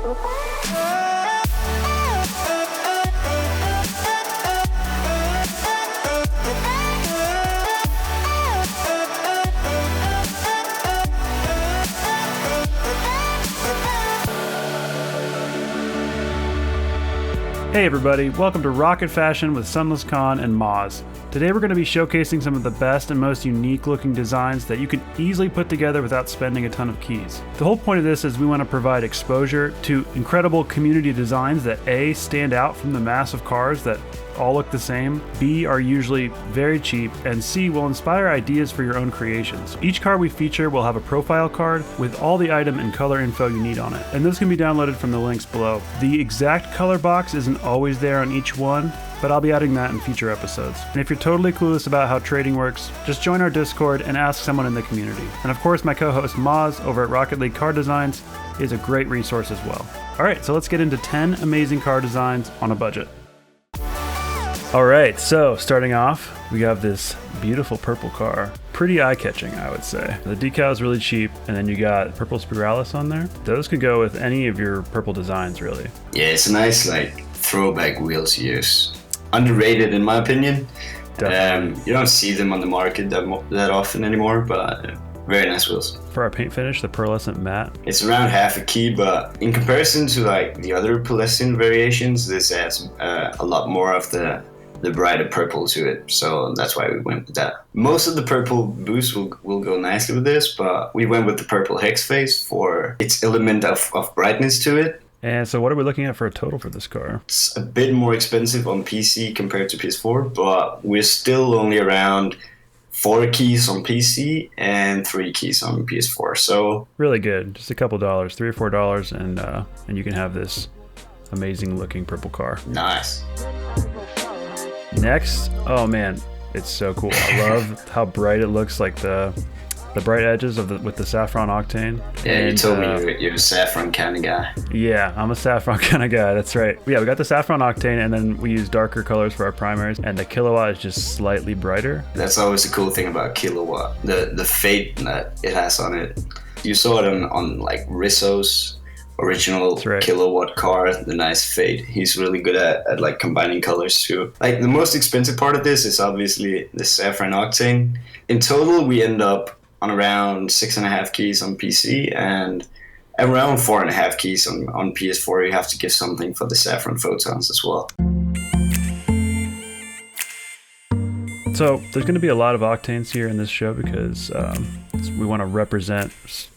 Hey everybody, welcome to Rocket Fashion with Sunlesskhan and Mozz. Today we're going to be showcasing some of the best and most unique looking designs that you can easily put together without spending a ton of keys. The whole point of this is we want to provide exposure to incredible community designs that A, stand out from the mass of cars that all look the same, B, are usually very cheap, and C, will inspire ideas for your own creations. Each car we feature will have a profile card with all the item and color info you need on it, and those can be downloaded from the links below. The exact color box isn't always there on each one, but I'll be adding that in future episodes. And if you're totally clueless about how trading works, just join our Discord and ask someone in the community. And of course, my co-host Mozz over at Rocket League Car Designs is a great resource as well. Alright, so let's get into 10 amazing car designs on a budget. Alright, so starting off, we have this beautiful purple car. Pretty eye-catching, I would say. The decal is really cheap, and then you got purple spiralis on there. Those could go with any of your purple designs, really. Yeah, it's a nice, throwback wheel to use. Underrated, in my opinion. You don't see them on the market that often anymore, but very nice wheels. For our paint finish, the pearlescent matte. It's around half a key, but in comparison to the other pearlescent variations, this adds a lot more of the brighter purple to it, so that's why we went with that. Most of the purple boost will go nicely with this, but we went with the purple hex face for its element of brightness to it. And so what are we looking at for a total for this car? It's a bit more expensive on PC compared to PS4, but we're still only around 4 keys on PC and 3 keys on PS4, so really good. Just a couple dollars, $3 or $4, and you can have this amazing looking purple car. Nice. Next, oh man, it's so cool. I love how bright it looks, like the bright edges with the Saffron Octane. Yeah, and you told me you're a Saffron kind of guy. Yeah, I'm a Saffron kind of guy, that's right. Yeah, we got the Saffron Octane, and then we use darker colors for our primaries, and the Kilowatt is just slightly brighter. That's always the cool thing about Kilowatt, the fade that it has on it. You saw it on Risso's original Kilowatt car, the nice fade. He's really good at combining colors too. The most expensive part of this is obviously the Saffron Octane. In total, we end up on around 6.5 keys on PC and around 4.5 keys on PS4. You have to give something for the Saffron photons as well. So there's going to be a lot of Octanes here in this show because we want to represent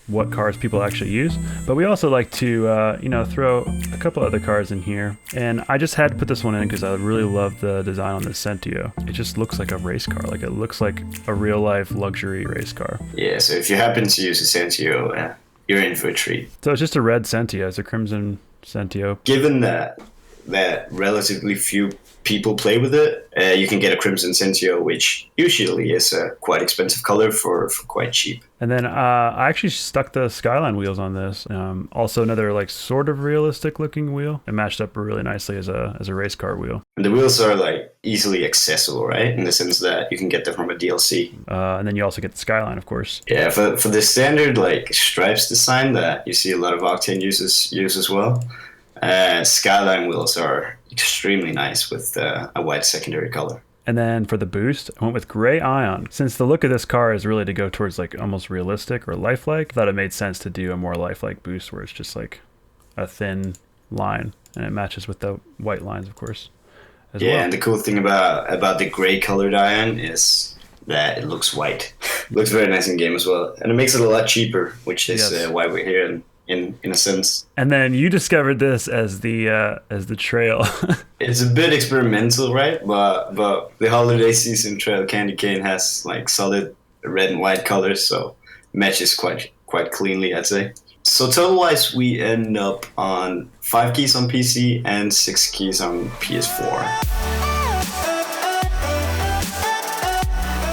what cars people actually use, but we also like to throw a couple other cars in here, and I just had to put this one in because I really love the design on this Sentio. It just looks like a race car, it looks like a real life luxury race car. Yeah, so if you happen to use a Sentio, you're in for a treat. So it's just a red Sentio, it's a crimson Sentio. Given that relatively few people play with it, you can get a crimson Sentio, which usually is a quite expensive color for quite cheap. And then I actually stuck the Skyline wheels on this. Also another sort of realistic looking wheel. It matched up really nicely as a race car wheel. And the wheels are easily accessible, right? In the sense that you can get them from a DLC. And then you also get the Skyline, of course. Yeah, for the standard stripes design that you see a lot of Octane use as well. Skyline wheels are extremely nice with a white secondary color. And then for the boost, I went with Gray Ion. Since the look of this car is really to go towards almost realistic or lifelike, I thought it made sense to do a more lifelike boost where it's just a thin line, and it matches with the white lines, of course, as well. Yeah, and the cool thing about the gray colored Ion is that it looks white. It looks very nice in game as well, and it makes it a lot cheaper, which is why we're here in a sense. And then you discovered this as the trail. It's a bit experimental, right? But the holiday season trail candy cane has solid red and white colors, so matches quite cleanly, I'd say. So total wise, we end up on 5 keys on PC and 6 keys on PS4.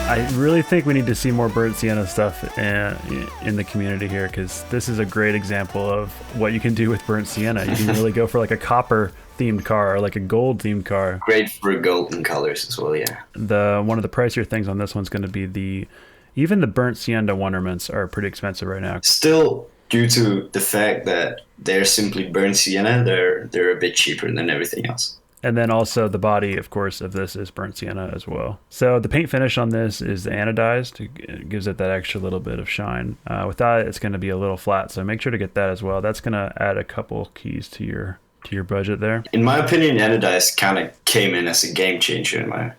I really think we need to see more Burnt Sienna stuff in the community here, because this is a great example of what you can do with Burnt Sienna. You can really go for a copper themed car or a gold themed car. Great for golden colors as well, yeah. One of the pricier things on this one's going to be even the Burnt Sienna wonderments are pretty expensive right now. Still due to the fact that they're simply burnt sienna, they're a bit cheaper than everything else. And then also the body, of course, of this is burnt sienna as well. So the paint finish on this is the anodized. It gives it that extra little bit of shine. Without it, it's going to be a little flat. So make sure to get that as well. That's going to add a couple keys to your budget there. In my opinion, anodized kind of came in as a game changer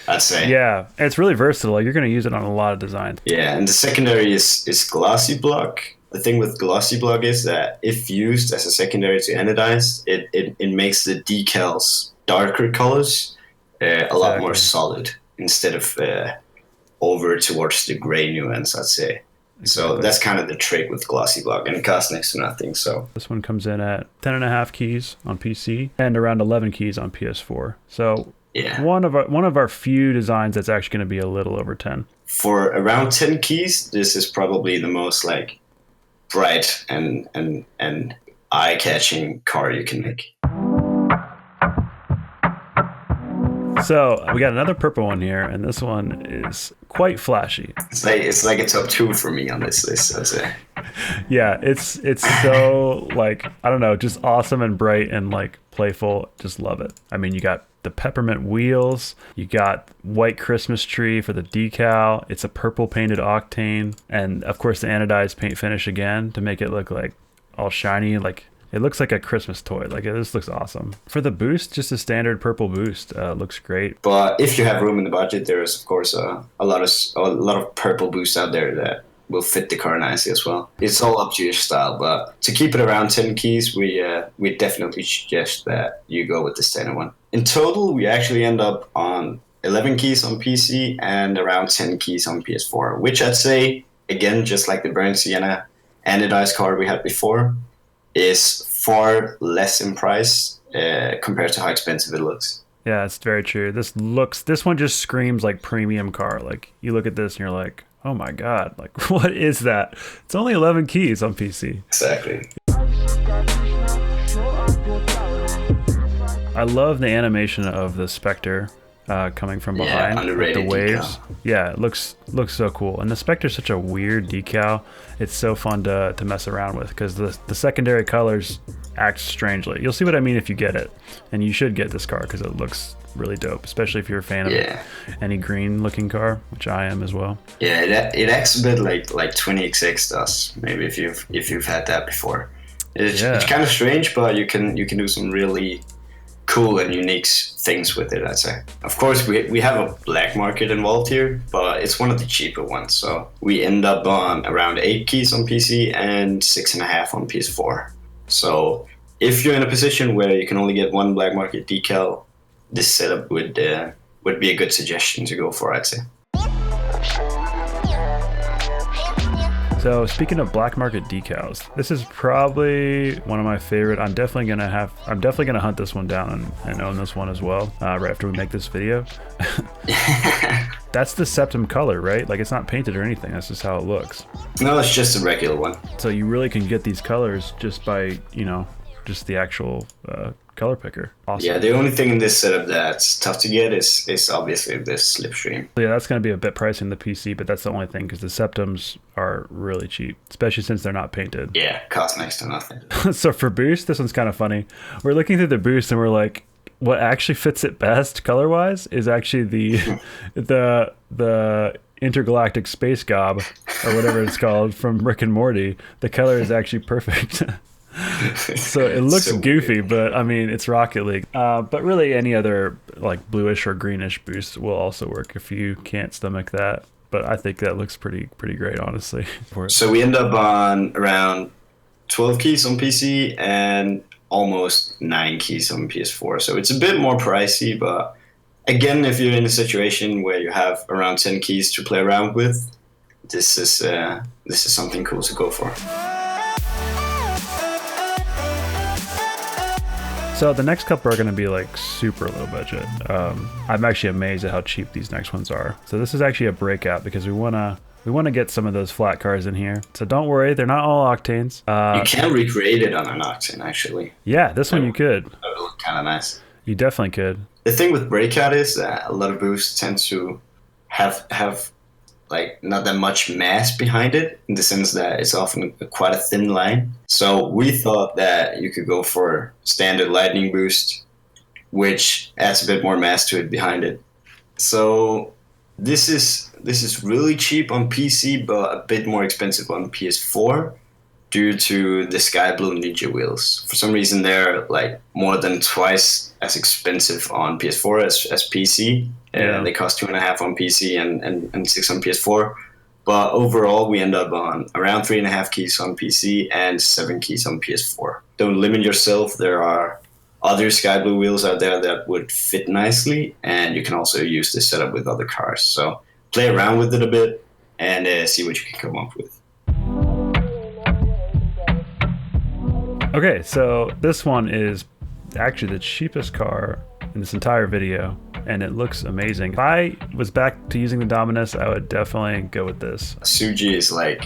I'd say. Yeah, it's really versatile. You're going to use it on a lot of designs. Yeah, and the secondary is glossy block. The thing with glossy block is that if used as a secondary to anodized, it makes the decals darker colors a lot more solid instead of over towards the gray nuance, I'd say. So that's kind of the trick with glossy block, and it costs next to nothing. So this one comes in at 10.5 keys on PC and around 11 keys on PS4. So yeah, one of our few designs that's actually going to be a little over 10. For around 10 keys, this is probably the most like bright and eye-catching car you can make. So we got another purple one here, and this one is quite flashy. It's like a top 2 for me on this list, I'd say. Yeah, it's so like, I don't know, just awesome and bright and like playful. Just love it. I mean, you got the peppermint wheels, you got white Christmas tree for the decal. It's a purple painted Octane, and of course the anodized paint finish again to make it look like all shiny, like it looks like a Christmas toy. Like, this looks awesome. For the boost, just a standard purple boost. Looks great. But if you have room in the budget, there is of course a lot of purple boosts out there that will fit the car nicely as well. It's all up to your style, but to keep it around 10 keys, we definitely suggest that you go with the standard one. In total, we actually end up on 11 keys on PC and around 10 keys on PS4, which I'd say, again, just like the burnt sienna anodized card we had before, is far less in price compared to how expensive it looks. Yeah, it's very true. This one just screams like premium car. Like, you look at this and you're like, oh my God, like, what is that? It's only 11 keys on PC. Exactly. I love the animation of the Spectre coming from behind with the waves. Decal. Yeah, it looks so cool. And the Spectre's such a weird decal. It's so fun to mess around with because the secondary colors act strangely. You'll see what I mean if you get it. And you should get this car because it looks really dope, especially if you're a fan of any green looking car, which I am as well. Yeah, it acts a bit like 20XX does, maybe if you've had that before. It's kind of strange, but you can do some really cool and unique things with it, I'd say. Of course, we have a black market involved here, but it's one of the cheaper ones. So we end up on around 8 keys on PC and 6.5 on PS4. So if you're in a position where you can only get one black market decal, this setup would be a good suggestion to go for, I'd say. So speaking of black market decals, this is probably one of my favorite. I'm definitely gonna hunt this one down and own this one as well right after we make this video. That's the septum color, right? Like, it's not painted or anything. That's just how it looks. No, it's just a regular one. So you really can get these colors just by, just the actual color picker. Awesome. Yeah, the only thing in this setup that's tough to get is obviously this slipstream. Yeah, that's going to be a bit pricey in the PC, but that's the only thing because the septums are really cheap, especially since they're not painted. Yeah, cost next to nothing. So for boost, this one's kind of funny. We're looking through the boost and we're like, what actually fits it best color-wise is actually the intergalactic space gob or whatever it's called from Rick and Morty. The color is actually perfect. So it looks so goofy, weird. But I mean, it's Rocket League. But really any other like bluish or greenish boost will also work if you can't stomach that. But I think that looks pretty great, honestly. So we end up on around 12 keys on PC and almost 9 keys on PS4. So it's a bit more pricey, but again, if you're in a situation where you have around 10 keys to play around with, this is something cool to go for. So the next couple are going to be like super low budget. I'm actually amazed at how cheap these next ones are. So this is actually a breakout because we want to get some of those flat cars in here. So don't worry, they're not all Octanes. You can recreate it on an Octane, actually. Yeah, this one you could. That would look kind of nice. You definitely could. The thing with Breakout is that a lot of boosts tend to have like not that much mass behind it, in the sense that it's often quite a thin line. So we thought that you could go for standard lightning boost, which adds a bit more mass to it behind it. So this is really cheap on PC, but a bit more expensive on PS4 due to the sky blue Ninja wheels. For some reason, they're like more than twice as expensive on PS4 as PC. Yeah. They cost 2.5 on PC and 6 on PS4. But overall, we end up on around 3.5 keys on PC and 7 keys on PS4. Don't limit yourself. There are other sky blue wheels out there that would fit nicely, and you can also use this setup with other cars. So play around with it a bit and see what you can come up with. Okay, so this one is actually the cheapest car in this entire video, and it looks amazing. If I was back to using the Dominus, I would definitely go with this. Tsuji is, like,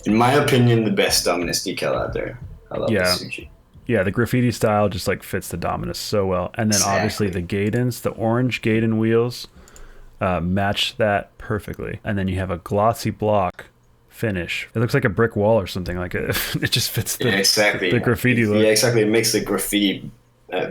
in my opinion, the best Dominus decal out there. I love the Tsuji. Yeah, the graffiti style just like fits the Dominus so well. And then obviously the Gaydons, the orange Gaydon wheels match that perfectly. And then you have a glossy block finish. It looks like a brick wall or something. Like it just fits the graffiti look. Yeah, exactly. It makes the graffiti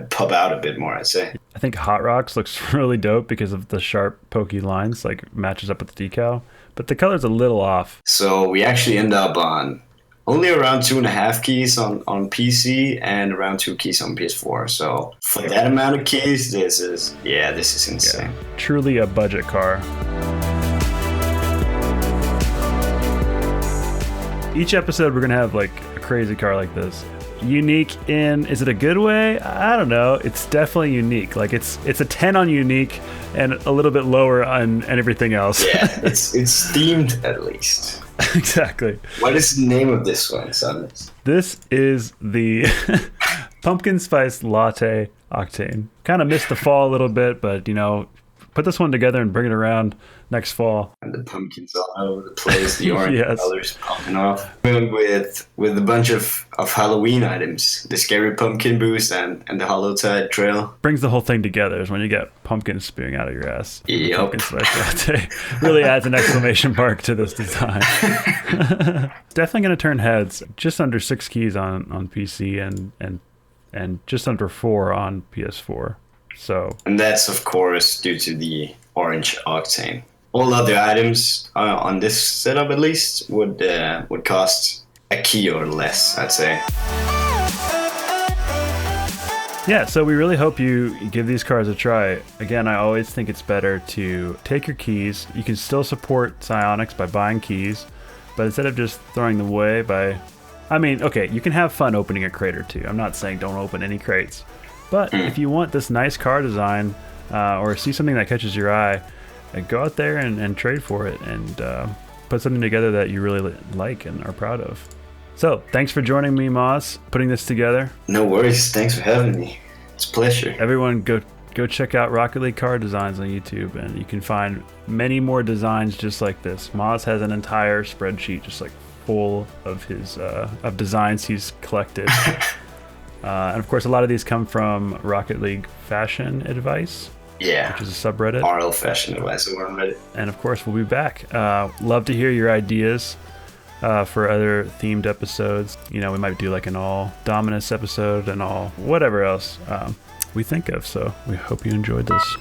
pop out a bit more, I'd say. I think Hot Rocks looks really dope because of the sharp, pokey lines, like matches up with the decal. But the color's a little off. So we actually end up on only around 2.5 keys on PC and around 2 keys on PS4. So for that amount of keys, this is insane. Yeah, truly a budget car. Each episode, we're going to have like a crazy car like this. Unique in, is it a good way? I don't know. It's definitely unique. Like it's a 10 on unique and a little bit lower on everything else. Yeah, it's themed at least. Exactly. What is the name of this one, son? This is the pumpkin spice latte Octane. Kind of missed the fall a little bit, but you know, put this one together and bring it around next fall. And the pumpkins all over the place, the orange colors popping off. With a bunch of Halloween items, the scary pumpkin boost and the hollow tide trail. Brings the whole thing together is when you get pumpkins spewing out of your ass. Yep. Pumpkin spice latte really adds an exclamation mark to this design. Definitely going to turn heads. Just under 6 keys on PC and just under 4 on PS4. And that's of course due to the orange Octane. All other items on this setup at least would cost a key or less, I'd say. Yeah, so we really hope you give these cars a try. Again, I always think it's better to take your keys. You can still support Psyonix by buying keys, but instead of just throwing them away you can have fun opening a crate or two. I'm not saying don't open any crates. But if you want this nice car design or see something that catches your eye, go out there and trade for it and put something together that you really like and are proud of. So thanks for joining me, Mozz, putting this together. No worries. Thanks for having me. It's a pleasure. Everyone go check out Rocket League car designs on YouTube, and you can find many more designs just like this. Mozz has an entire spreadsheet just like full of his of designs he's collected. And of course, a lot of these come from Rocket League Fashion Advice. Yeah. Which is a subreddit. RL Fashion Advice on Reddit. And of course, we'll be back. Love to hear your ideas for other themed episodes. You know, we might do like an all Dominus episode and all whatever else we think of. So we hope you enjoyed this.